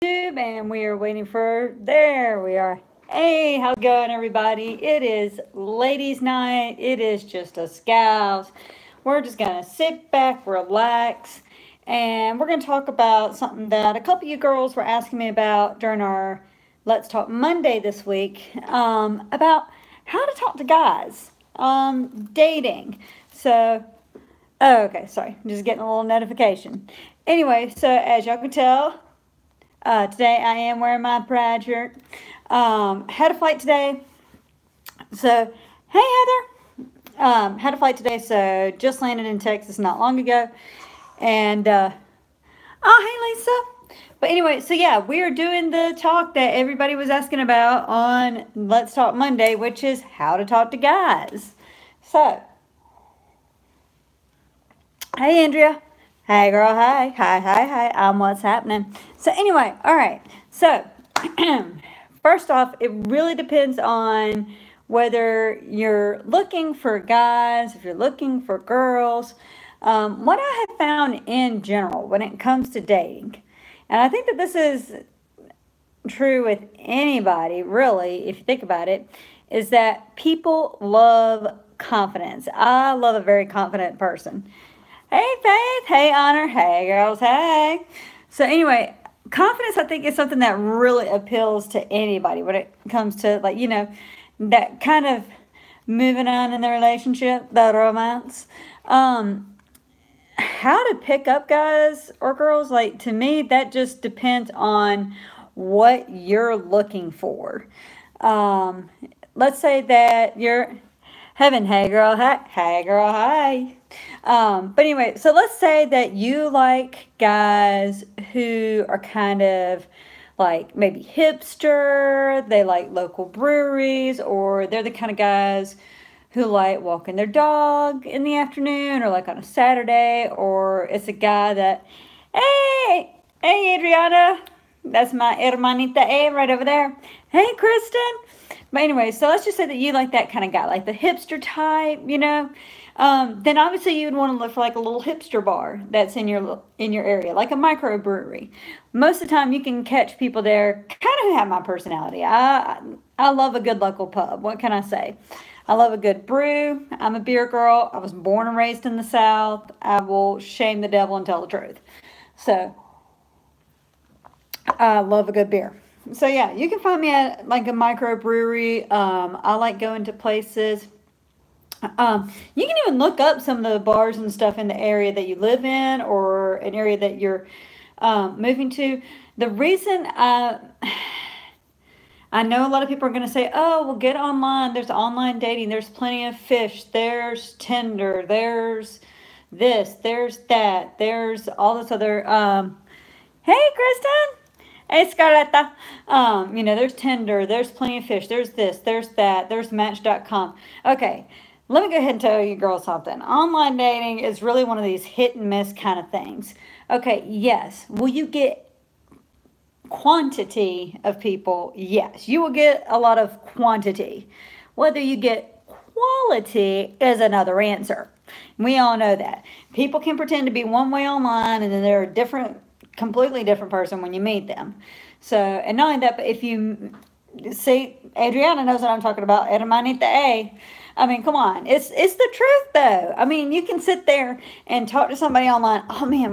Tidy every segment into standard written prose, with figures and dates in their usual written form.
YouTube, and we are waiting for. There we are. Hey, how's it going, everybody? It is ladies' night. It is just us gals. We're just gonna sit back, relax, and we're gonna talk about something that a couple of you girls were asking me about during our Let's Talk Monday this week. About how to talk to guys. Dating. So, oh, okay, sorry, I'm just getting a little notification. Anyway, so as y'all can tell, today I am wearing my pride shirt. Had a flight today. So, hey Heather. Had a flight today, so just landed in Texas not long ago. And, oh, hey Lisa. But anyway, so yeah, we are doing the talk that everybody was asking about on Let's Talk Monday, which is how to talk to guys. So, hey Andrea. Hey girl, hi. Hi, hi, hi. What's happening? So anyway, all right. So first off, it really depends on whether you're looking for guys, if you're looking for girls. What I have found in general when it comes to dating, and I think that this is true with anybody, really, if you think about it, is that people love confidence. I love a very confident person. Hey, Faith. Hey, Honor. Hey, girls. Hey. So, anyway, confidence, I think, is something that really appeals to anybody when it comes to, like, that kind of moving on in the relationship, the romance. How to pick up guys or girls, like, to me, that just depends on what you're looking for. Let's say that you're Heaven, hey girl, hi, hey girl, hi. But anyway, so let's say that you like guys who are kind of like maybe hipster, they like local breweries, or they're the kind of guys who like walking their dog in the afternoon or like on a Saturday, or it's a guy that, hey Adriana, that's my hermanita A right over there. Hey Kristen. But anyway, so let's just say that you like that kind of guy, like the hipster type. Then obviously you would want to look for like a little hipster bar that's in your area, like a microbrewery. Most of the time you can catch people there kind of have my personality. I love a good local pub. What can I say? I love a good brew. I'm a beer girl. I was born and raised in the South. I will shame the devil and tell the truth. So I love a good beer. So yeah, you can find me at like a microbrewery. I like going to places. You can even look up some of the bars and stuff in the area that you live in or an area that you're moving to. The reason I know a lot of people are going to say, oh, well, get online. There's online dating. There's plenty of fish. There's Tinder. There's this. There's that. There's all this other. Hey, Kristen. Hey, Scarletta. There's Tinder, there's Plenty of Fish, there's this, there's that, there's Match.com. Okay, let me go ahead and tell you girls something. Online dating is really one of these hit and miss kind of things. Okay, yes. Will you get quantity of people? Yes. You will get a lot of quantity. Whether you get quality is another answer. We all know that. People can pretend to be one way online and then they're a completely different person when you meet them. So, and not only that, but if you see, Adriana knows what I'm talking about. Hermanita A. I mean, come on. It's the truth, though. I mean, you can sit there and talk to somebody online. Oh, man,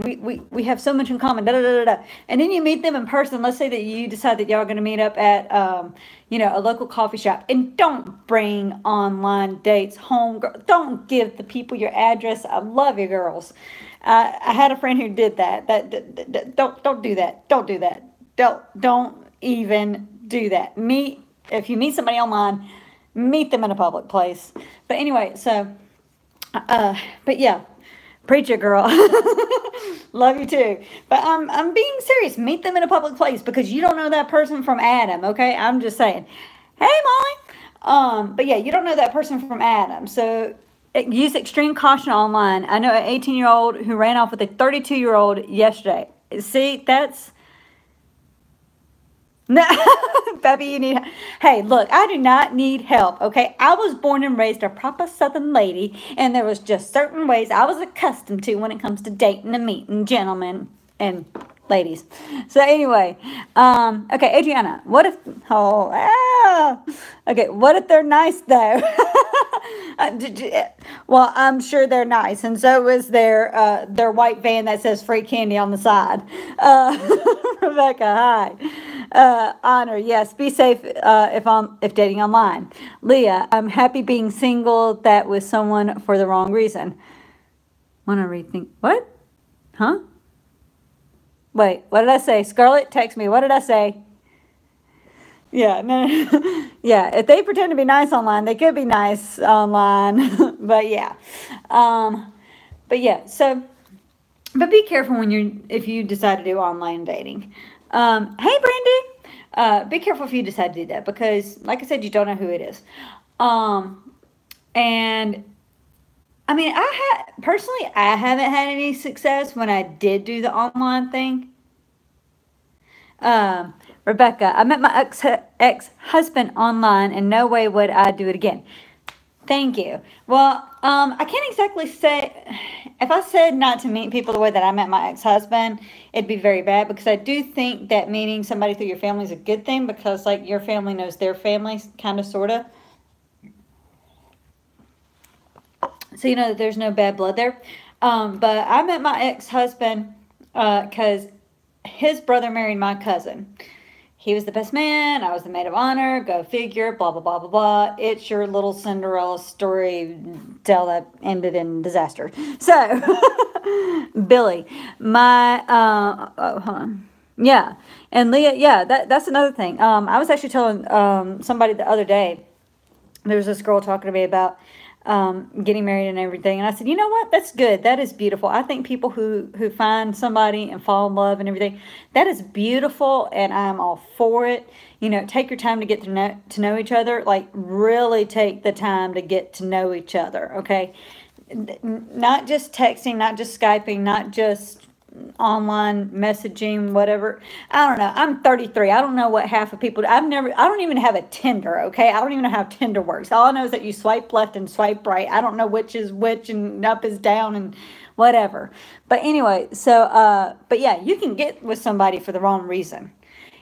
we have so much in common. Da, da, da, da. And then you meet them in person. Let's say that you decide that y'all are going to meet up at, a local coffee shop. And don't bring online dates home. Don't give the people your address. I love you, girls. I had a friend who did that. Don't do that. Don't do that. Don't even do that. If you meet somebody online, meet them in a public place. But anyway, so, but yeah, preach it, girl. Love you too. But I'm being serious. Meet them in a public place because you don't know that person from Adam. Okay, I'm just saying. Hey, Molly. But yeah, you don't know that person from Adam. So use extreme caution online. I know an 18-year-old who ran off with a 32-year-old yesterday. See, that's no, baby, you need. Hey, look, I do not need help. Okay, I was born and raised a proper Southern lady, and there was just certain ways I was accustomed to when it comes to dating and meeting gentlemen and ladies. So anyway, okay, Adriana, what if, okay, what if they're nice though? Well, I'm sure they're nice, and so is their white van that says free candy on the side. Uh, Rebecca, hi. Honor, yes. Be safe if dating online. Leah, I'm happy being single. That was someone for the wrong reason. Want to rethink what? Huh? Wait, what did I say? Scarlett, text me. What did I say? Yeah, no, yeah. If they pretend to be nice online, they could be nice online. But yeah, um, but yeah. So, but be careful when if you decide to do online dating. Hey, Brandy, be careful if you decide to do that because, like I said, you don't know who it is. And I mean, personally, I haven't had any success when I did do the online thing. Um, Rebecca, I met my ex-husband online, and no way would I do it again. Thank you. Well, I can't exactly say, if I said not to meet people the way that I met my ex-husband, it'd be very bad because I do think that meeting somebody through your family is a good thing because, like, your family knows their family, kind of, sort of. So you know that there's no bad blood there. But I met my ex-husband because his brother married my cousin. He was the best man. I was the maid of honor. Go figure. Blah, blah, blah, blah, blah. It's your little Cinderella story tale that ended in disaster. So, Billy, hold on. Yeah. And Leah, yeah, that's another thing. I was actually telling somebody the other day, there was this girl talking to me about getting married and everything. And I said, you know what? That's good. That is beautiful. I think people who find somebody and fall in love and everything, that is beautiful. And I'm all for it. You know, take your time to get to know each other. Like, really take the time to get to know each other. Okay. Not just texting, not just Skyping, not just online messaging, whatever. I don't know. I'm 33. I don't know what half of people do. I don't even have a Tinder, okay? I don't even know how Tinder works. All I know is that you swipe left and swipe right. I don't know which is which and up is down and whatever. But anyway, so, but yeah, you can get with somebody for the wrong reason.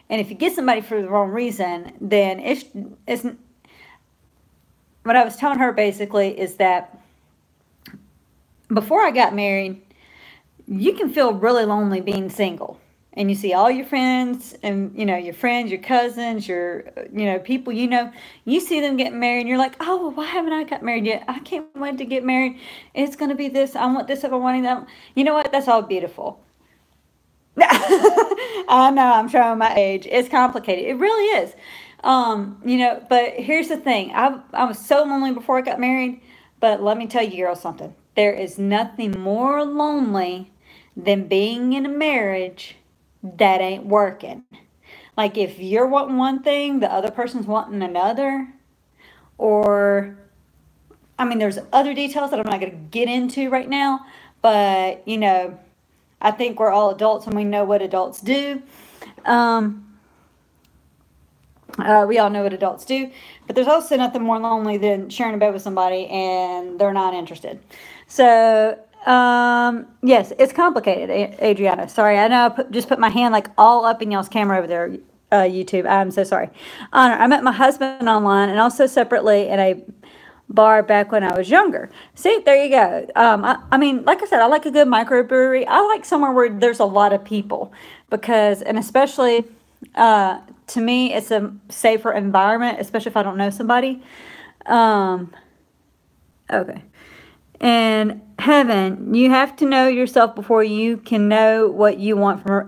And if you get somebody for the wrong reason, then it's what I was telling her basically is that before I got married, you can feel really lonely being single. And you see all your friends and, you know, your friends, your cousins, your, you know, people, you see them getting married and you're like, oh, well, why haven't I got married yet? I can't wait to get married. It's going to be this. I want this if I want that. You know what? That's all beautiful. I know I'm showing my age. It's complicated. It really is. You know, but here's the thing. I was so lonely before I got married, but let me tell you girls something. There is nothing more lonely than being in a marriage that ain't working. Like, if you're wanting one thing, the other person's wanting another. Or, I mean, there's other details that I'm not going to get into right now. But, you know, I think we're all adults and we know what adults do. We all know what adults do. But there's also nothing more lonely than sharing a bed with somebody and they're not interested. So, yes, it's complicated, Adriana. Sorry, I know I just put my hand like all up in y'all's camera over there, YouTube. I'm so sorry. Honor, I met my husband online and also separately in a bar back when I was younger. See, there you go. I mean, like I said, I like a good microbrewery. I like somewhere where there's a lot of people because, and especially, to me, it's a safer environment, especially if I don't know somebody. Okay. And Heaven, you have to know yourself before you can know what you want from her.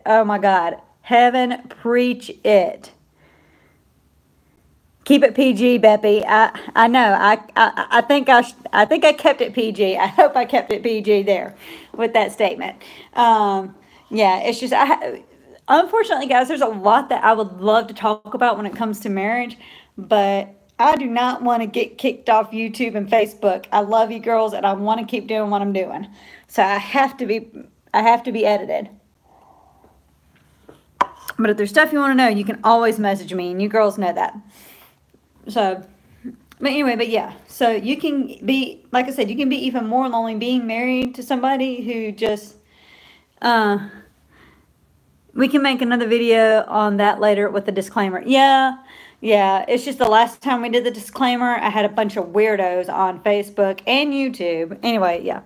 Oh my God. Heaven, preach it. Keep it PG, Beppy. I know. I think I think I kept it PG. I hope I kept it PG there with that statement. Yeah, it's just unfortunately, guys, there's a lot that I would love to talk about when it comes to marriage, but I do not want to get kicked off YouTube and Facebook. I love you girls and I want to keep doing what I'm doing. So I have to be edited. But if there's stuff you want to know, you can always message me and you girls know that. So, but anyway, but yeah. So you can be, like I said, you can be even more lonely being married to somebody who just, We can make another video on that later with the disclaimer. Yeah, it's just the last time we did the disclaimer, I had a bunch of weirdos on Facebook and YouTube. Anyway, yeah.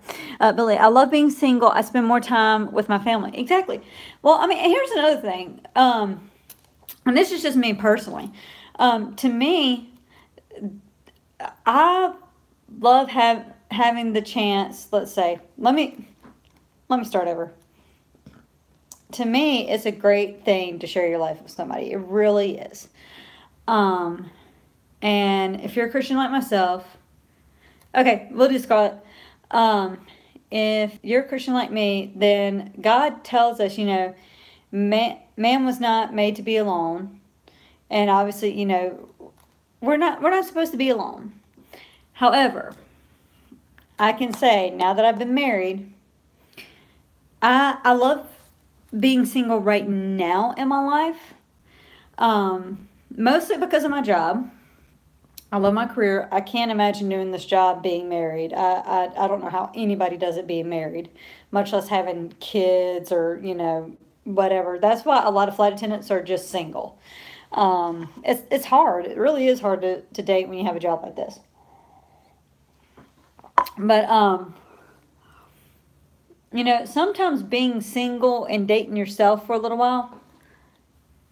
Billy, I love being single. I spend more time with my family. Exactly. Well, I mean, here's another thing. And this is just me personally. To me, I love having the chance, let's say, let me start over. To me, it's a great thing to share your life with somebody. It really is. And if you're a Christian like myself, okay, we'll just call it. If you're a Christian like me, then God tells us, man was not made to be alone, and obviously, we're not supposed to be alone. However, I can say now that I've been married, I love being single right now in my life. Mostly because of my job. I love my career. I can't imagine doing this job being married. I don't know how anybody does it being married, much less having kids or, whatever. That's why a lot of flight attendants are just single. It's hard. It really is hard to date when you have a job like this. But, sometimes being single and dating yourself for a little while,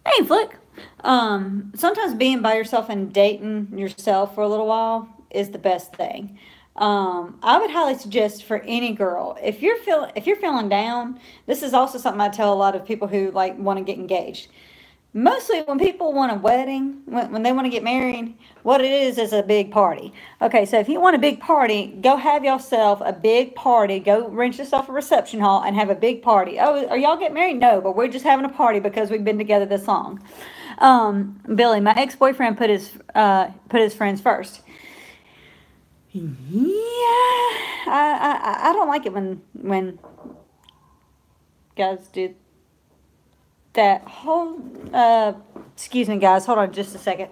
hey, Flick. Sometimes being by yourself and dating yourself for a little while is the best thing. I would highly suggest for any girl, if you're feeling down, this is also something I tell a lot of people who want to get engaged. Mostly when people want a wedding, when they want to get married, what it is a big party. Okay, so if you want a big party, go have yourself a big party. Go rent yourself a reception hall and have a big party. Oh, are y'all getting married? No, but we're just having a party because we've been together this long. Billy, my ex-boyfriend put his friends first. Yeah, I don't like it when guys do that. Excuse me, guys. Hold on just a second.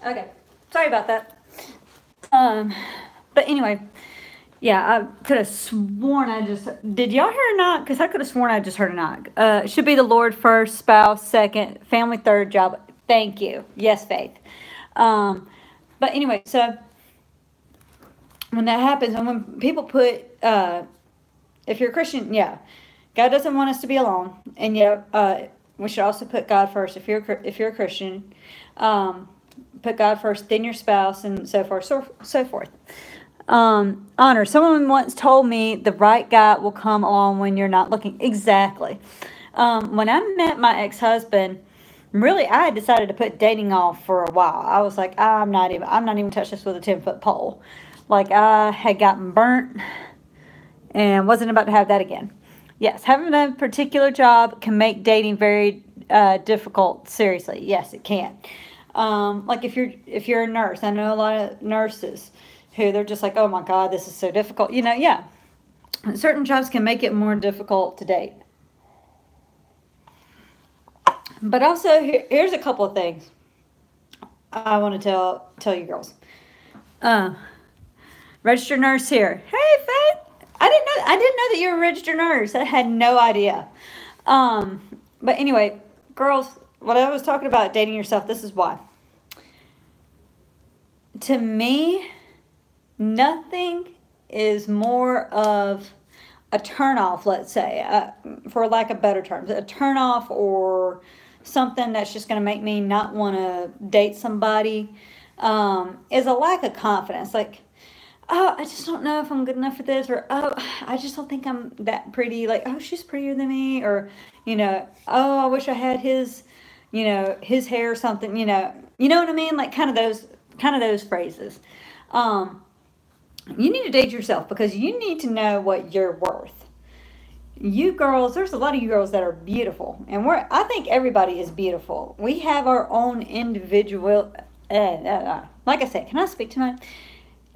Okay, sorry about that. But anyway, yeah, I could have sworn did y'all hear a knock? Because I could have sworn I just heard a knock. Should be the Lord first, spouse second, family third, job. Thank you. Yes, Faith. But anyway, so when that happens, and when people put, if you're a Christian, yeah, God doesn't want us to be alone. And we should also put God first. If you're a Christian, put God first, then your spouse, and so forth, so forth. Honor. Someone once told me the right guy will come along when you're not looking. Exactly. When I met my ex-husband, really, I had decided to put dating off for a while. I was like, I'm not even touching this with a 10-foot pole. Like, I had gotten burnt and wasn't about to have that again. Yes, having a particular job can make dating very difficult. Seriously, yes, it can. Like if you're a nurse, I know a lot of nurses who they're just like, oh my God, this is so difficult. Yeah, certain jobs can make it more difficult to date. But also, here's a couple of things I want to tell you girls. Registered nurse here. Hey, Faith. I didn't know that you're a registered nurse. I had no idea. But anyway, girls, what I was talking about dating yourself, this is why. To me, nothing is more of a turnoff, let's say, for lack of better terms, a turnoff or something that's just going to make me not want to date somebody, is a lack of confidence. Like, oh, I just don't know if I'm good enough for this, or, oh, I just don't think I'm that pretty. Like, oh, she's prettier than me, or, oh, I wish I had his, his hair or something, you know what I mean? Like, kind of those phrases. You need to date yourself because you need to know what you're worth. You girls, there's a lot of you girls that are beautiful, and I think everybody is beautiful. We have our own individual, like I said, can I speak tonight?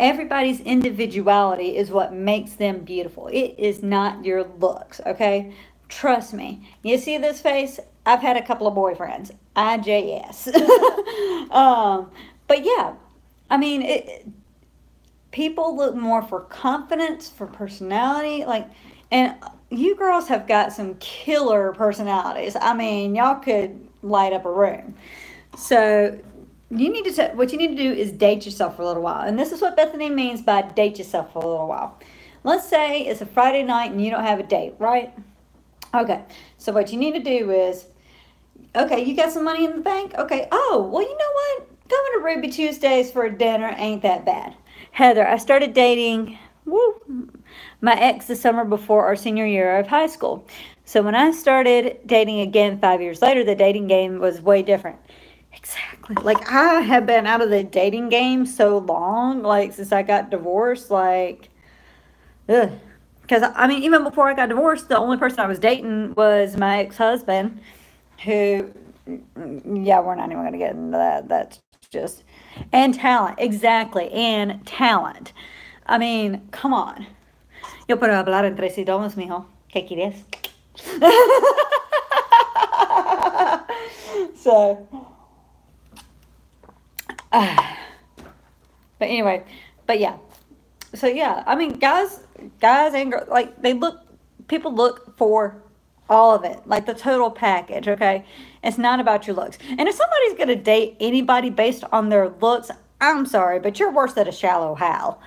Everybody's individuality is what makes them beautiful. It is not your looks, okay? Trust me. You see this face? I've had a couple of boyfriends. IJS. But yeah, I mean, people look more for confidence, for personality, like, and you girls have got some killer personalities. I mean, y'all could light up a room. So you need to what you need to do is date yourself for a little while, and this is what Bethany means by date yourself for a little while. Let's say it's a Friday night and you don't have a date, right? Okay, so what you need to do is, okay, you got some money in the bank? Okay, oh, well, you know what? Going to Ruby Tuesdays for a dinner ain't that bad. Heather, I started dating my ex the summer before our senior year of high school. So when I started dating again 5 years later, the dating game was way different. Exactly. Like, I have been out of the dating game so long, like, since I got divorced, like, ugh. Because, I mean, even before I got divorced, the only person I was dating was my ex-husband, who, yeah, we're not even going to get into that. That's just, and talent. Exactly. And talent. I mean, come on. Yo puedo hablar en tres idiomas, mijo. ¿Qué quieres? So, but anyway, but yeah. So yeah, I mean, guys and girls, like, people look for all of it, like the total package, okay? It's not about your looks. And if somebody's going to date anybody based on their looks, I'm sorry, but you're worse than a shallow Hal.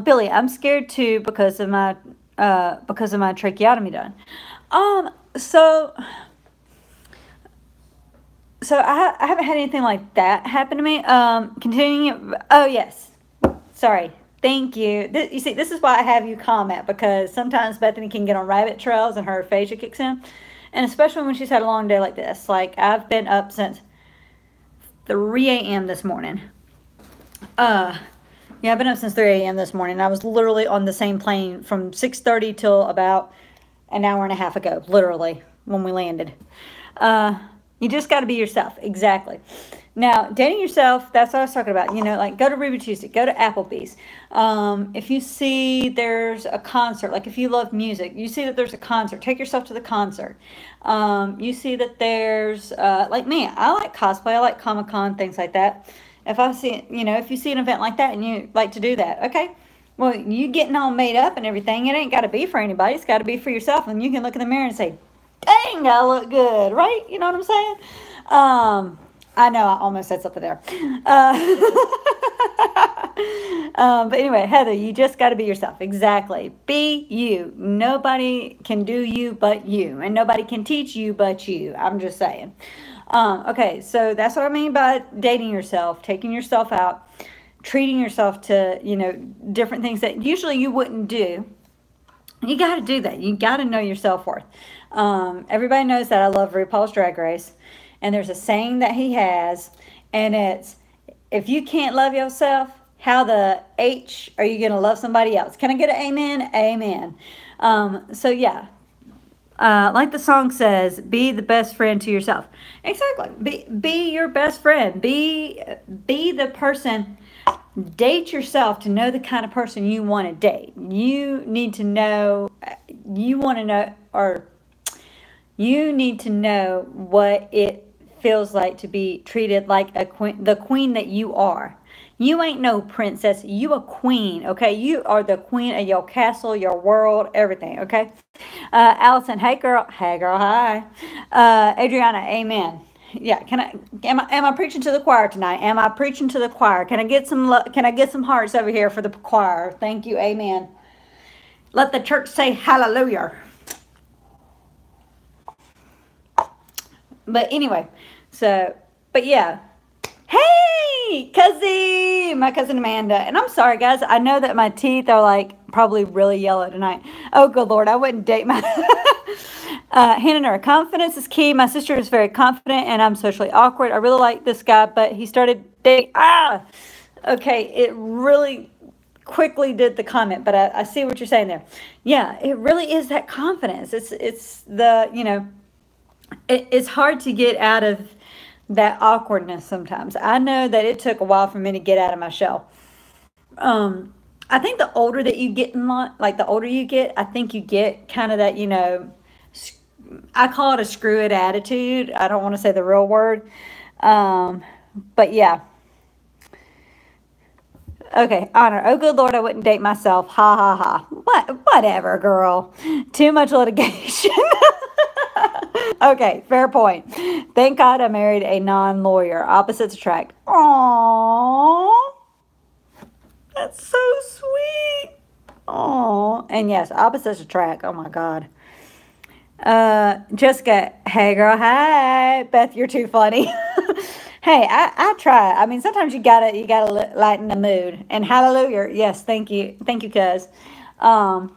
Billy, I'm scared too because of my tracheotomy done. Um, so I haven't had anything like that happen to me. Continuing. Oh yes, sorry. Thank you. You see, this is why I have you comment, because sometimes Bethany can get on rabbit trails and her aphasia kicks in, and especially when she's had a long day like this. Like, I've been up since 3 a.m. this morning. Yeah, I've been up since 3 a.m. this morning. I was literally on the same plane from 6:30 till about an hour and a half ago, literally, when we landed. You just got to be yourself. Exactly. Now, dating yourself, that's what I was talking about. You know, like, go to Ruby Tuesday, go to Applebee's. If you see there's a concert, like if you love music, you see that there's a concert, take yourself to the concert. You see that there's, like me, I like cosplay, I like Comic-Con, things like that. If you see an event like that and you like to do that, okay, well, you getting all made up and everything, it ain't got to be for anybody. It's got to be for yourself. And you can look in the mirror and say, dang, I look good, right? You know what I'm saying? I know I almost said something there. But anyway, Heather, you just got to be yourself. Exactly. Be you. Nobody can do you but you. And nobody can teach you but you. I'm just saying. Okay, so that's what I mean by dating yourself, taking yourself out, treating yourself to, different things that usually you wouldn't do. You got to do that. You got to know your self-worth. Everybody knows that I love RuPaul's Drag Race. And there's a saying that he has, and it's, if you can't love yourself, how the H are you going to love somebody else? Can I get an amen? Amen. So yeah, like the song says, be the best friend to yourself. Exactly. Be your best friend. Be the person. Date yourself to know the kind of person you want to date. You need to know, you need to know what it feels like to be treated like a queen, the queen that you are. You ain't no princess. You a queen, okay? You are the queen of your castle, your world, everything, okay? Allison, hey girl, hi. Adriana, amen. Yeah, am I preaching to the choir tonight? Am I preaching to the choir? Can I get some hearts over here for the choir? Thank you, amen. Let the church say hallelujah. But anyway, but yeah. Hey, my cousin Amanda. And I'm sorry, guys. I know that my teeth are like probably really yellow tonight. Oh, good Lord. I wouldn't date my... Hannah, confidence is key. My sister is very confident and I'm socially awkward. I really like this guy, but he started dating... Okay, it really quickly did the comment, but I see what you're saying there. Yeah, it really is that confidence. It's the, it's hard to get out of that awkwardness sometimes. I know that it took a while for me to get out of my shell. I think the older that you get in life, like the older you get, I think you get kind of that, I call it a screw it attitude. I don't want to say the real word. Um, but yeah. Okay, Honor. Oh, good Lord, I wouldn't date myself. Ha ha ha. Whatever, girl. Too much litigation. Okay, fair point. Thank God I married a non-lawyer. Opposites attract. Aww, that's so sweet. Aww, and yes, opposites attract. Oh my God. Jessica, hey girl, hi. Beth, you're too funny. Hey, I try. I mean, sometimes you gotta lighten the mood. And hallelujah, yes, thank you, cuz. Um,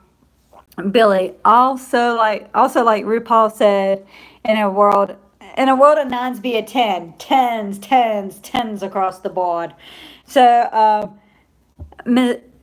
Billy, also like RuPaul said, in a world in a world of nines be a ten, tens, tens, tens across the board. So,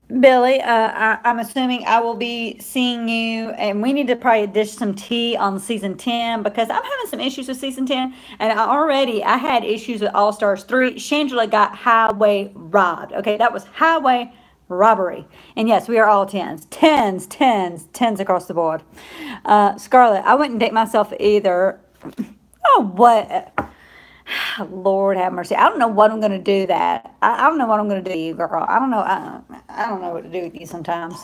Billy, I'm assuming I will be seeing you, and we need to probably dish some tea on season 10 because I'm having some issues with season 10, and I had issues with All Stars 3. Shangela got highway robbed. Okay, that was highway robbery. And yes, we are all tens, tens, tens, tens across the board. Scarlett, I wouldn't date myself either. Oh, what? Lord have mercy. I don't know what I'm going to do that. I don't know what I'm going to do to you, girl. I don't know. I don't know what to do with you sometimes.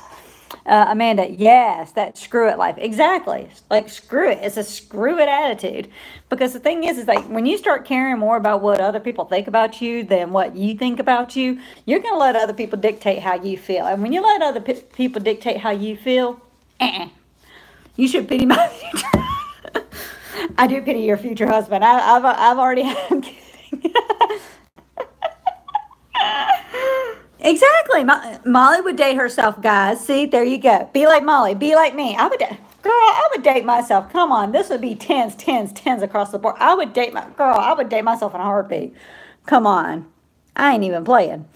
Amanda, yes, that screw it life. Exactly. Like, screw it. It's a screw it attitude. Because the thing is like, when you start caring more about what other people think about you than what you think about you, you're going to let other people dictate how you feel. And when you let other people dictate how you feel, you should pity my future. I do pity your future husband. I've already. I'm kidding. Exactly. Molly would date herself, guys. See, there you go. Be like Molly. Be like me. Girl, I would date myself. Come on, this would be tens, tens, tens across the board. I would date myself in a heartbeat. Come on. I ain't even playing.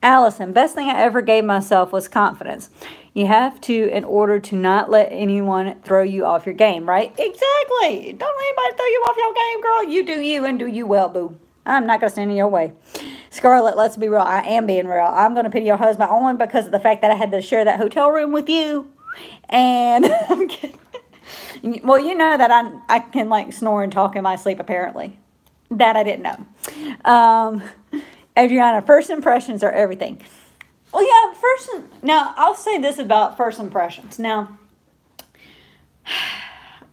Allison, best thing I ever gave myself was confidence. You have to in order to not let anyone throw you off your game, right? Exactly. Don't let anybody throw you off your game, girl. You do you and do you well, boo. I'm not going to stand in your way. Scarlett, let's be real. I am being real. I'm going to pity your husband only because of the fact that I had to share that hotel room with you. And I'm kidding. Well, you know that I can like snore and talk in my sleep, apparently. That I didn't know. Adriana, first impressions are everything. Well, yeah, now I'll say this about first impressions. Now,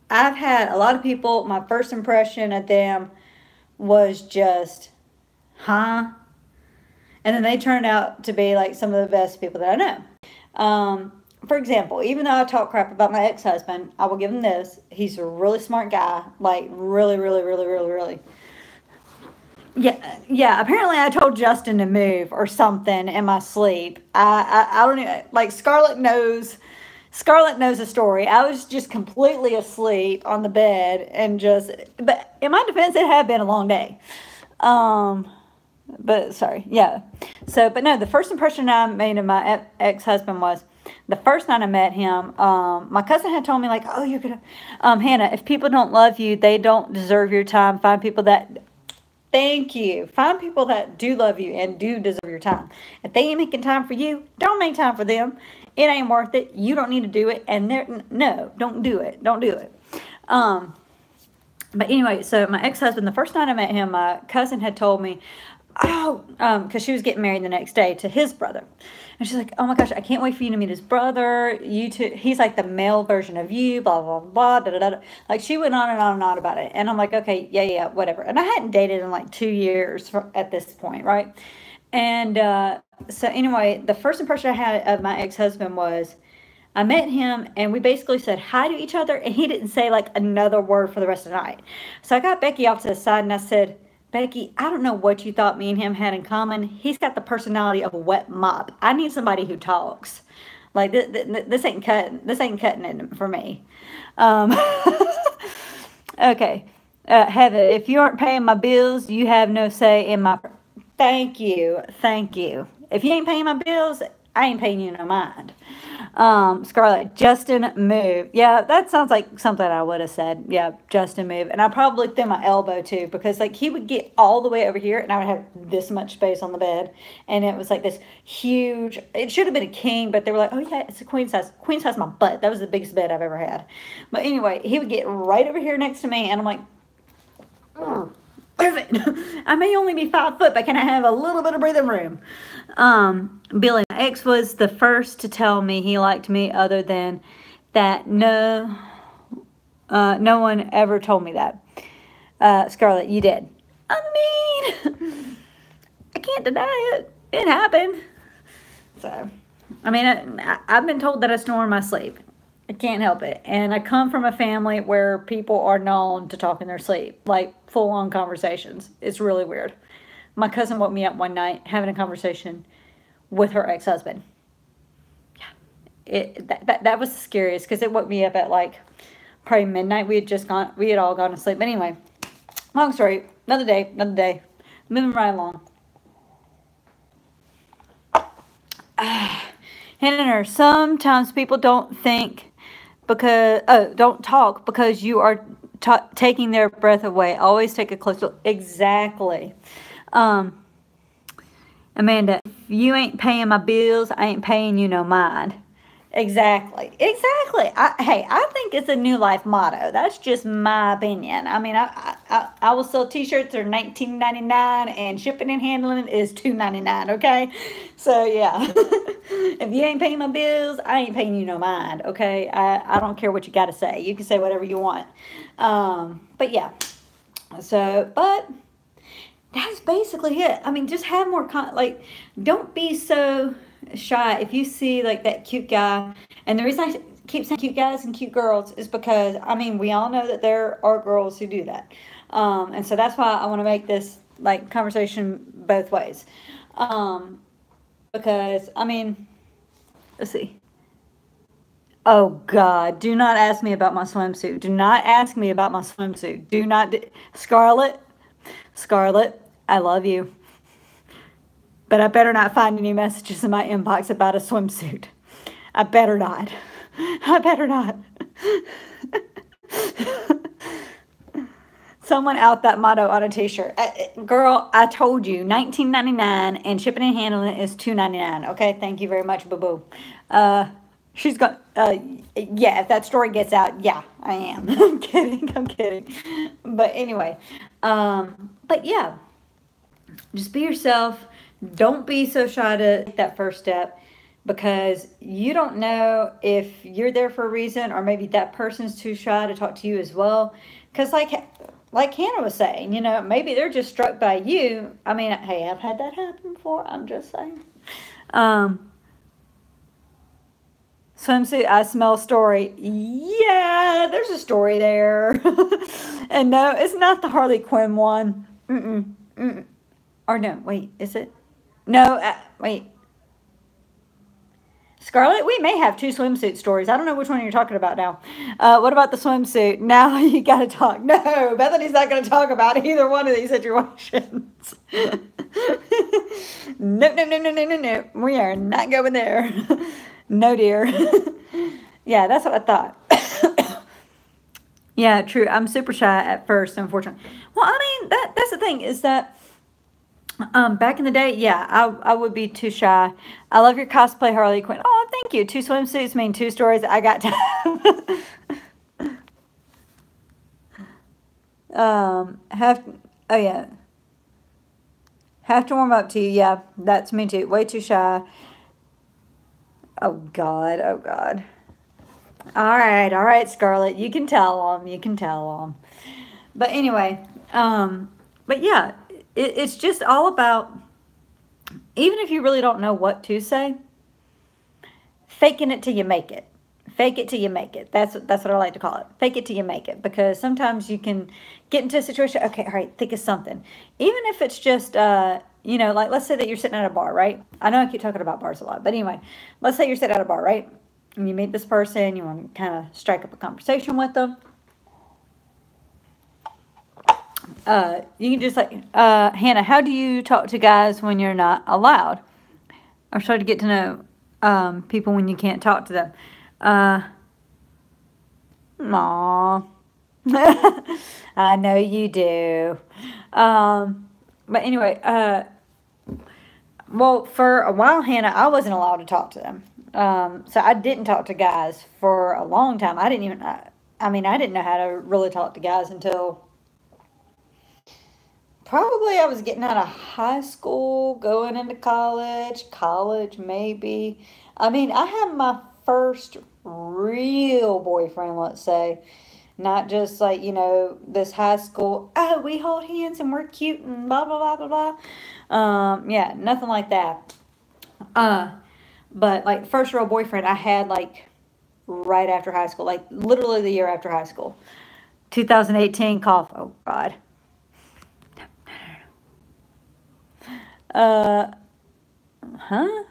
I've had a lot of people, my first impression of them was just, huh? And then they turned out to be like some of the best people that I know. For example, even though I talk crap about my ex-husband, I will give him this. He's a really smart guy, like really, really, really, really, really. Yeah. Apparently, I told Justin to move or something in my sleep. I don't even like. Scarlett knows. Scarlett knows the story. I was just completely asleep on the bed and just. But in my defense, it had been a long day. But sorry, yeah. So, but no, the first impression I made of my ex-husband was the first night I met him. My cousin had told me like, "Oh, you're gonna, Hannah. If people don't love you, they don't deserve your time. Find people that." Thank you. Find people that do love you and do deserve your time. If they ain't making time for you, don't make time for them. It ain't worth it. You don't need to do it. And no, don't do it. Don't do it. But anyway, so my ex-husband, the first night I met him, my cousin had told me, because she was getting married the next day to his brother. And she's like, oh my gosh, I can't wait for you to meet his brother. You two, he's like the male version of you, blah, blah, blah, da, da, da. Like she went on and on and on about it. And I'm like, okay, yeah, whatever. And I hadn't dated in like 2 years at this point, right? And so anyway, the first impression I had of my ex-husband was I met him and we basically said hi to each other and he didn't say like another word for the rest of the night. So I got Becky off to the side and I said, Becky, I don't know what you thought me and him had in common. He's got the personality of a wet mop. I need somebody who talks. Like this ain't cutting. This ain't cutting it for me. Okay, Heather, if you aren't paying my bills, you have no say in my. Thank you. If you ain't paying my bills, I ain't paying you no mind. Scarlett, Justin, move. Yeah, that sounds like something I would have said. Yeah, Justin, move. And I probably looked through my elbow too, because like he would get all the way over here and I would have this much space on the bed. And it was like this huge, it should have been a king, but they were like, oh yeah, it's a queen size. Queen size my butt. That was the biggest bed I've ever had. But anyway, he would get right over here next to me and I'm like, move it. I may only be 5 foot, but can I have a little bit of breathing room? Billy, my ex was the first to tell me he liked me. Other than that, no, no one ever told me that. Scarlett, you did. I mean, I can't deny it. It happened. So, I mean, I've been told that I snore in my sleep. I can't help it. And I come from a family where people are known to talk in their sleep, like full-on conversations. It's really weird. My cousin woke me up one night having a conversation with her ex-husband. That was the scariest, because it woke me up at like probably midnight. We had all gone to sleep. But anyway, long story, another day. Moving right along. Hannah, sometimes people don't talk because you are taking their breath away. Always take a close look. Exactly. Amanda, if you ain't paying my bills, I ain't paying you no mind. Exactly. Hey, I think it's a new life motto. That's just my opinion. I mean, I will sell T-shirts. They're $19.99, and shipping and handling is $2.99. Okay, so yeah, if you ain't paying my bills, I ain't paying you no mind. Okay, I don't care what you got to say. You can say whatever you want. But yeah, but that's basically it. I mean, just have more don't be so shy. If you see like that cute guy, and the reason I keep saying cute guys and cute girls is because, I mean, we all know that there are girls who do that. And so that's why I want to make this like conversation both ways. Because, I mean, let's see. Oh God, do not ask me about my swimsuit. Do not ask me about my swimsuit. Do not, Scarlett, I love you. But I better not find any messages in my inbox about a swimsuit. I better not. Someone out that motto on a T-shirt. Girl, I told you, $19.99 and shipping and handling is $2.99. Okay, thank you very much, boo-boo. She's got, yeah, if that story gets out, yeah, I am. I'm kidding. But anyway, but yeah, just be yourself. Don't be so shy to take that first step, because you don't know if you're there for a reason, or maybe that person's too shy to talk to you as well. Because like Hannah was saying, you know, maybe they're just struck by you. I mean, hey, I've had that happen before. I'm just saying. Swimsuit, I smell story. Yeah, there's a story there. And no, it's not the Harley Quinn one. Or no, wait, is it? No, wait. Scarlett, we may have 2 swimsuit stories. I don't know which one you're talking about now. What about the swimsuit? Now you got to talk. No, Bethany's not going to talk about either one of these situations. No. We are not going there. No, dear. Yeah, that's what I thought. Yeah, true. I'm super shy at first, unfortunately. Well, I mean, that's the thing, is that back in the day, yeah, I would be too shy. I love your cosplay, Harley Quinn. Oh, thank you. 2 swimsuits mean 2 stories. I got time. Oh yeah. Have to warm up to you. Yeah, that's me too. Way too shy. Oh God. All right, Scarlett. You can tell them. But anyway, but yeah, it's just all about, even if you really don't know what to say, faking it till you make it. Fake it till you make it. That's what I like to call it. Fake it till you make it. Because sometimes you can get into a situation, okay, all right, think of something. Even if it's just, you know, like let's say that you're sitting at a bar, right? I know I keep talking about bars a lot, but anyway, let's say you're sitting at a bar, right? And you meet this person, you want to kind of strike up a conversation with them. You can just like, Hannah, how do you talk to guys when you're not allowed? I'm starting to get to know people when you can't talk to them. Aw. I know you do. But anyway, well, for a while, Hannah, I wasn't allowed to talk to them. So I didn't talk to guys for a long time. I didn't even, I mean, I didn't know how to really talk to guys until probably I was getting out of high school, going into college maybe. I mean, I had my first real boyfriend, let's say. Not just like, this high school, oh, we hold hands and we're cute and blah, blah, blah, blah, blah. Yeah, nothing like that. Uh, but like first real boyfriend I had like right after high school, like literally the year after high school. 2018 cough. Oh God. Uh, huh?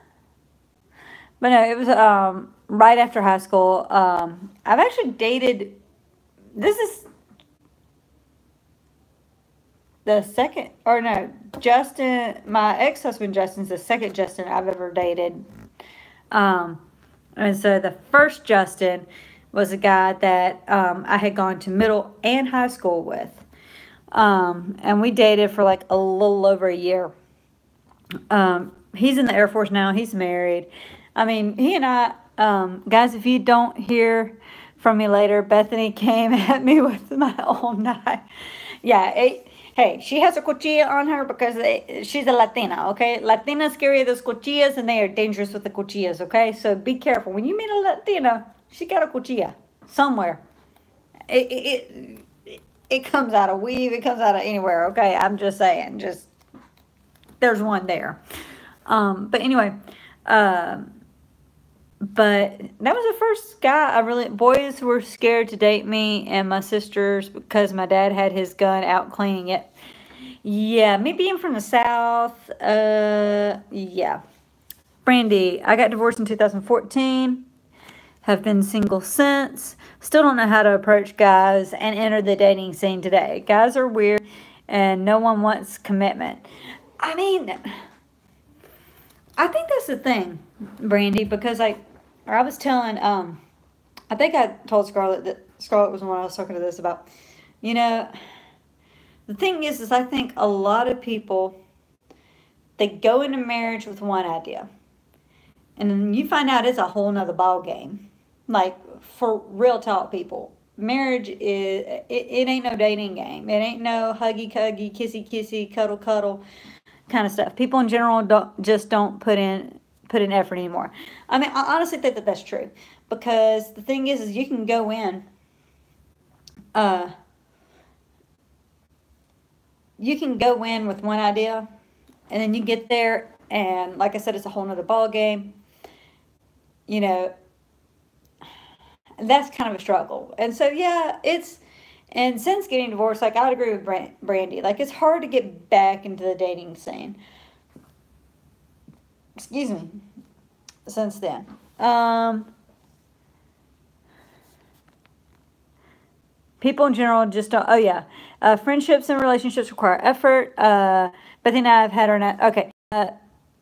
But no, it was right after high school. I've actually dated. This is the second, or no, Justin. My ex-husband Justin's the second Justin I've ever dated. Um, and so the first Justin was a guy that I had gone to middle and high school with. And we dated for like a little over a year. He's in the Air Force now. He's married. I mean, he and I, guys, if you don't hear from me later, Bethany came at me with my own knife. Yeah, hey, she has a cuchilla on her because she's a Latina, okay? Latinas carry those cuchillas and they are dangerous with the cuchillas, okay? So be careful. When you meet a Latina, she got a cuchilla somewhere. It comes out of weave, it comes out of anywhere, okay? I'm just saying, there's one there. But anyway, but that was the first guy boys were scared to date me and my sisters because my dad had his gun out cleaning it. Yeah, me being from the South, yeah. Brandy, I got divorced in 2014, have been single since, still don't know how to approach guys and enter the dating scene today. Guys are weird and no one wants commitment. I mean, I think that's the thing, Brandy, because I was telling, I think I told Scarlett that Scarlett was the one I was talking to this about. The thing is I think a lot of people, they go into marriage with one idea. And then you find out it's a whole nother ball game. Like, for real talk, people. Marriage it ain't no dating game. It ain't no huggy cuggy, kissy kissy, cuddle cuddle kind of stuff. People in general don't put in effort anymore. I mean, I honestly think that that's true because the thing is you can go in, with one idea, and then you get there, and like I said, it's a whole nother ball game. That's kind of a struggle, and so yeah, and since getting divorced, like, I'd agree with Brandy. Like, it's hard to get back into the dating scene. Excuse me. Since then. People in general just don't. Oh, yeah. Friendships and relationships require effort. Bethany and I have had our. Okay.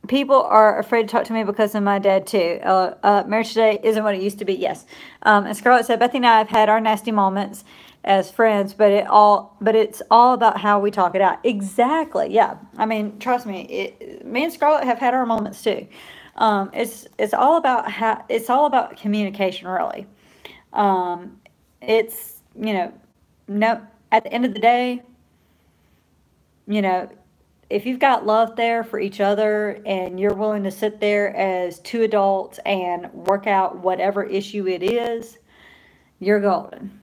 People are afraid to talk to me because of my dad, too. Marriage today isn't what it used to be. Yes. And Scarlett said, Bethany and I have had our nasty moments as friends, but it's all about how we talk it out. Exactly. Yeah. I mean, trust me, me and Scarlett have had our moments too. It's all about communication, really. It's, no, at the end of the day, if you've got love there for each other and you're willing to sit there as two adults and work out whatever issue it is, you're golden.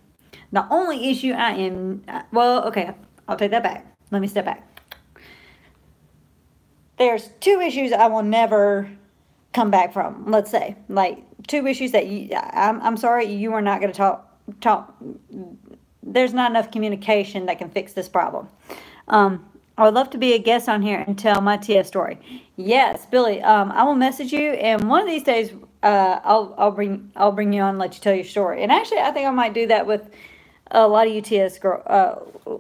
The only issue okay, I'll take that back. Let me step back. There's two issues I will never come back from, let's say. Like, two issues that I'm sorry, you are not going to talk. There's not enough communication that can fix this problem. I would love to be a guest on here and tell my TS story. Yes, Billy, I will message you, and one of these days, I'll bring you on and let you tell your story. And actually, I think I might do that with a lot of you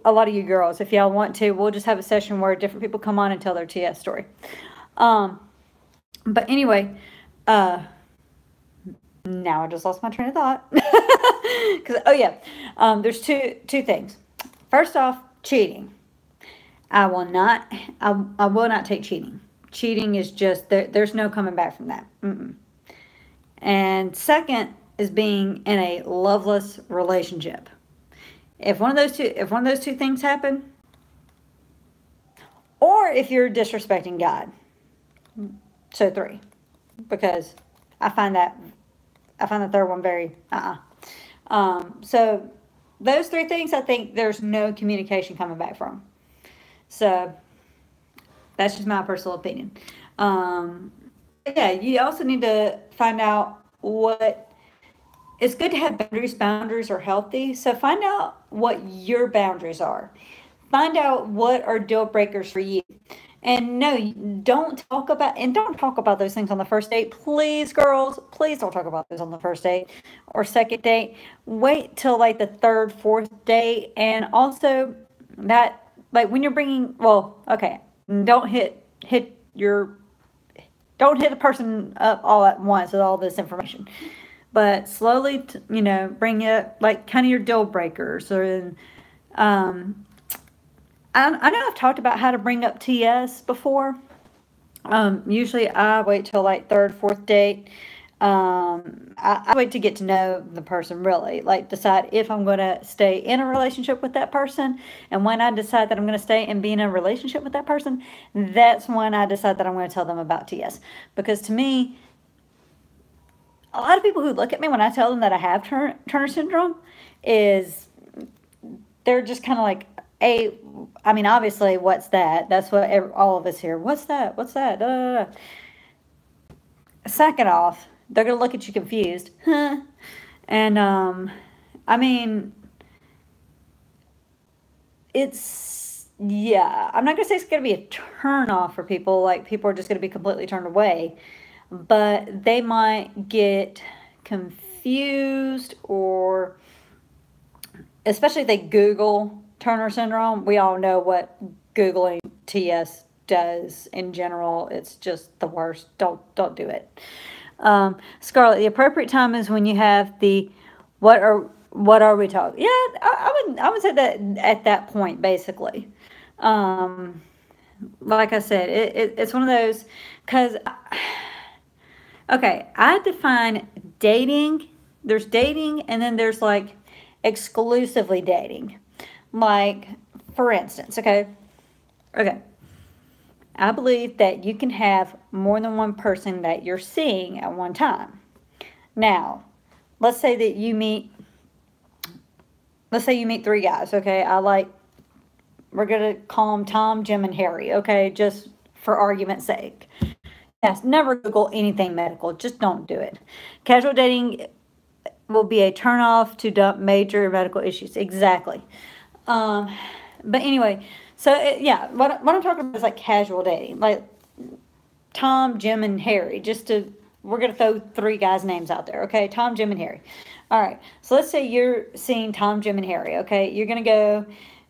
a lot of you girls. If y'all want to, we'll just have a session where different people come on and tell their TS story. But anyway, Now I just lost my train of thought. Oh yeah, there's two things. First off, cheating. I will not. I will not take cheating. Cheating is just there's no coming back from that. Mm-mm. And second is being in a loveless relationship. If one of those two things happen, or if you're disrespecting God, so three, because I find that I find the third one very So those three things, I think there's no communication coming back from. So that's just my personal opinion. Um, yeah, you also need to find out what it's good to have boundaries. Boundaries are healthy. So find out what your boundaries are. Find out what are deal breakers for you. And no, don't talk about those things on the first date. Please, girls, please don't talk about those on the first date or second date. Wait till like the third, fourth date. And also that like when you're bringing, well, okay, don't hit your don't hit a person up all at once with all this information, but slowly, bring it like kind of your deal breakers. Or um, I know I've talked about how to bring up TS before. Usually I wait till like third, fourth date. I wait to get to know the person really, like decide if I'm going to stay in a relationship with that person. And when I decide that I'm going to stay and be in a relationship with that person, that's when I decide that I'm going to tell them about TS. Because to me, a lot of people who look at me when I tell them that I have Turner syndrome is they're just kind of like, I mean, obviously, what's that? That's what all of us hear. What's that? What's that? Da, da, da. Second off, they're going to look at you confused. Huh? And, I mean, yeah, I'm not going to say it's going to be a turn off for people. Like, people are just going to be completely turned away. But they might get confused, or especially if they Google Turner syndrome. We all know what Googling TS does in general. It's just the worst. Don't do it. Scarlett, the appropriate time is when you have the what are we talking? Yeah, I would say that at that point, basically. Um, like I said, it's one of those because okay, I define dating. There's dating, and then there's like exclusively dating. Like, for instance, okay. I believe that you can have more than one person that you're seeing at one time. Now, let's say you meet three guys, okay? We're going to call them Tom, Jim, and Harry, okay? Just for argument's sake. Yes, never Google anything medical. Just don't do it. Casual dating will be a turnoff to dump major medical issues. Exactly. But anyway, so yeah, what I'm talking about is like casual dating, like Tom, Jim, and Harry. We're gonna throw three guys' names out there, okay? Tom, Jim, and Harry. All right. So let's say you're seeing Tom, Jim, and Harry. Okay, you're gonna go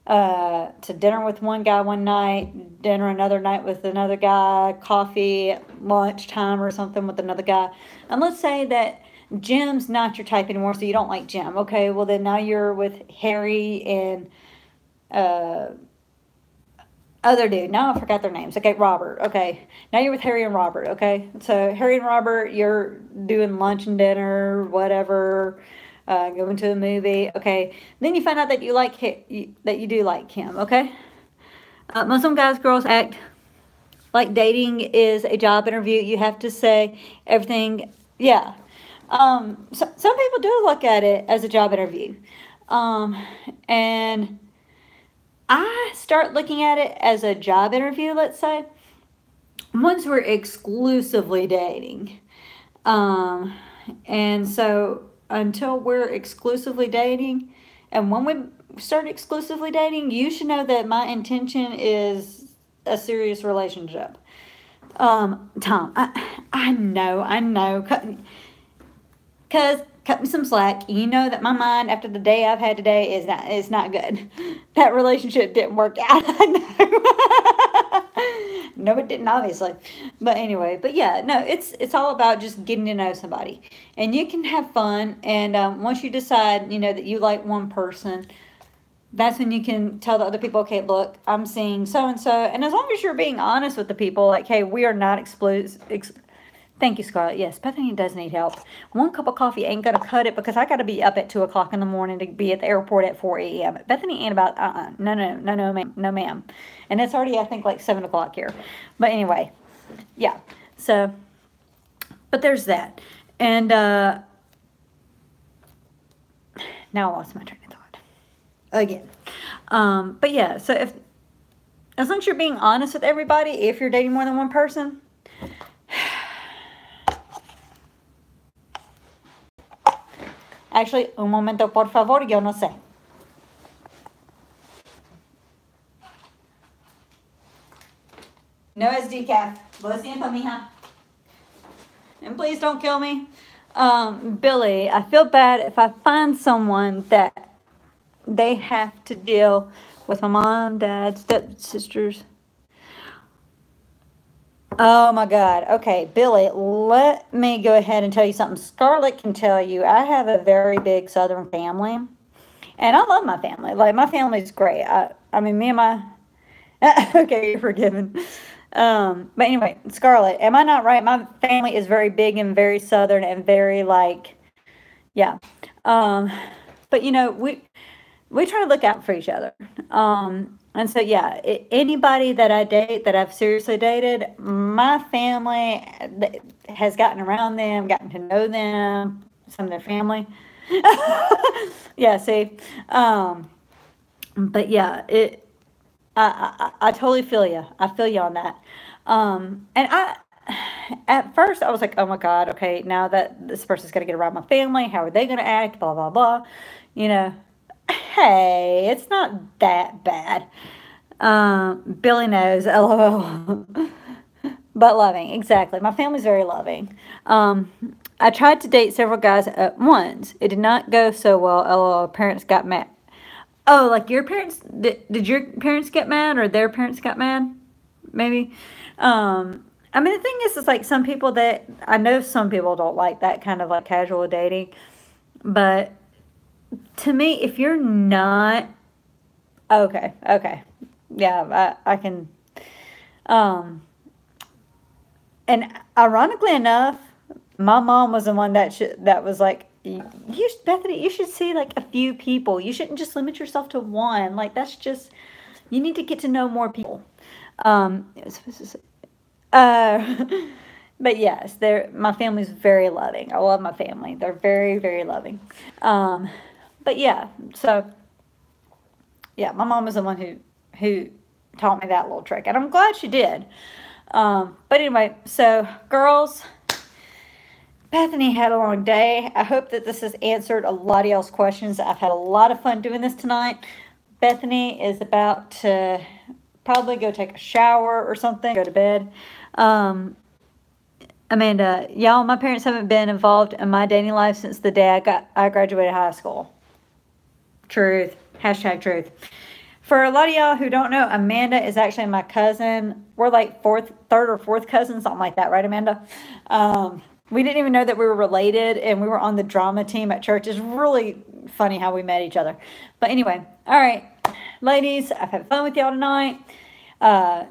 to dinner with one guy one night, dinner another night with another guy, coffee, lunchtime or something with another guy. And let's say that Jim's not your type anymore, so you don't like Jim. Okay, well then now you're with Harry and other dude. Now I forgot their names. Okay, Robert. Okay, now you're with Harry and Robert. Okay, so Harry and Robert, you're doing lunch and dinner, whatever, going to a movie. Okay, then you find out that that you do like him. Okay, Muslim guys, girls act like dating is a job interview. You have to say everything. Yeah. Some people do look at it as a job interview. And I start looking at it as a job interview, let's say, once we're exclusively dating. And so until we're exclusively dating, and when we start exclusively dating, you should know that my intention is a serious relationship. Tom, I know. Because cut me some slack. You know that my mind after the day I've had today is not good. That relationship didn't work out. I know. No No, it didn't, obviously. But anyway, but yeah, no, it's all about just getting to know somebody, and you can have fun. And once you decide, that you like one person, that's when you can tell the other people, okay, look, I'm seeing so and so, and as long as you're being honest with the people, like, hey, we are not exclusive. Thank you, Scarlett. Yes, Bethany does need help. One cup of coffee ain't gonna cut it because I gotta be up at 2 o'clock in the morning to be at the airport at 4 a.m. Bethany ain't about no, ma'am, no, ma'am, and it's already, I think, like 7 o'clock here. But anyway, yeah. So, but there's that, and now I lost my train of thought again. But yeah. So as long as you're being honest with everybody, if you're dating more than one person. Actually, un momento, por favor, yo no sé. No es decaf. Lo siento, mija. And please don't kill me. Billy, I feel bad if I find someone that they have to deal with my mom, dad, stepsisters. Oh my God. Okay, Billy, let me go ahead and tell you something. Scarlett can tell you I have a very big Southern family, and I love my family. Like, my family's great. I mean, me and my, okay, you're forgiven. But anyway, Scarlett, am I not right? My family is very big and very Southern and very, like, yeah. But we try to look out for each other. And so, yeah, anybody that I date, that I've seriously dated, my family has gotten around them, gotten to know them, some of their family. Yeah, see. But yeah, I totally feel you. I feel you on that. And at first I was like, oh my God, okay, now that this person's going to get around my family, how are they going to act, blah, blah, blah. Hey, it's not that bad. Billy knows, LOL. But loving, exactly. My family's very loving. I tried to date several guys at once. It did not go so well, LOL. Parents got mad. Oh, like your parents, did your parents get mad, or their parents got mad? Maybe. I mean, the thing is like, some people I know some people don't like that kind of like casual dating, but to me, if you're not, okay, yeah, I can, and ironically enough, my mom was the one that was like, Bethany, you should see like a few people. You shouldn't just limit yourself to one. Like, that's just, you need to get to know more people. But yes, my family's very loving. I love my family. They're very, very loving. But yeah, so yeah, my mom was the one who taught me that little trick, and I'm glad she did. But anyway, so girls, Bethany had a long day. I hope that this has answered a lot of y'all's questions. I've had a lot of fun doing this tonight. Bethany is about to probably go take a shower or something, go to bed. Amanda, y'all, my parents haven't been involved in my dating life since the day I graduated high school. Truth. Hashtag truth. For a lot of y'all who don't know, Amanda is actually my cousin. We're like third or fourth cousins, something like that, right, Amanda? We didn't even know that we were related, and we were on the drama team at church. It's really funny how we met each other. But anyway, all right, ladies, I've had fun with y'all tonight.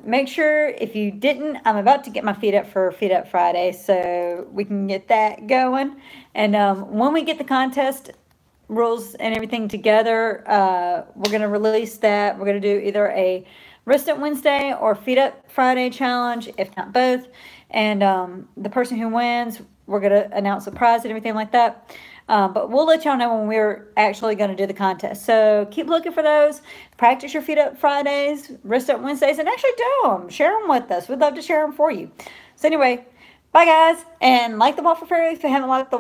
Make sure, if you didn't, I'm about to get my feet up for Feet Up Friday, so we can get that going. And when we get the contest rules and everything together, we're going to release that. We're going to do either a Wrist Up Wednesday or Feet Up Friday challenge, if not both. And the person who wins, we're going to announce the prize and everything like that. But we'll let y'all know when we're actually going to do the contest. So keep looking for those. Practice your Feet Up Fridays, Wrist Up Wednesdays, and actually do them. Share them with us. We'd love to share them for you. So anyway, bye guys. And like the Walk for Ferial if you haven't liked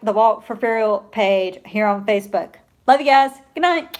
the Walk for Ferial page here on Facebook. Love you guys. Good night.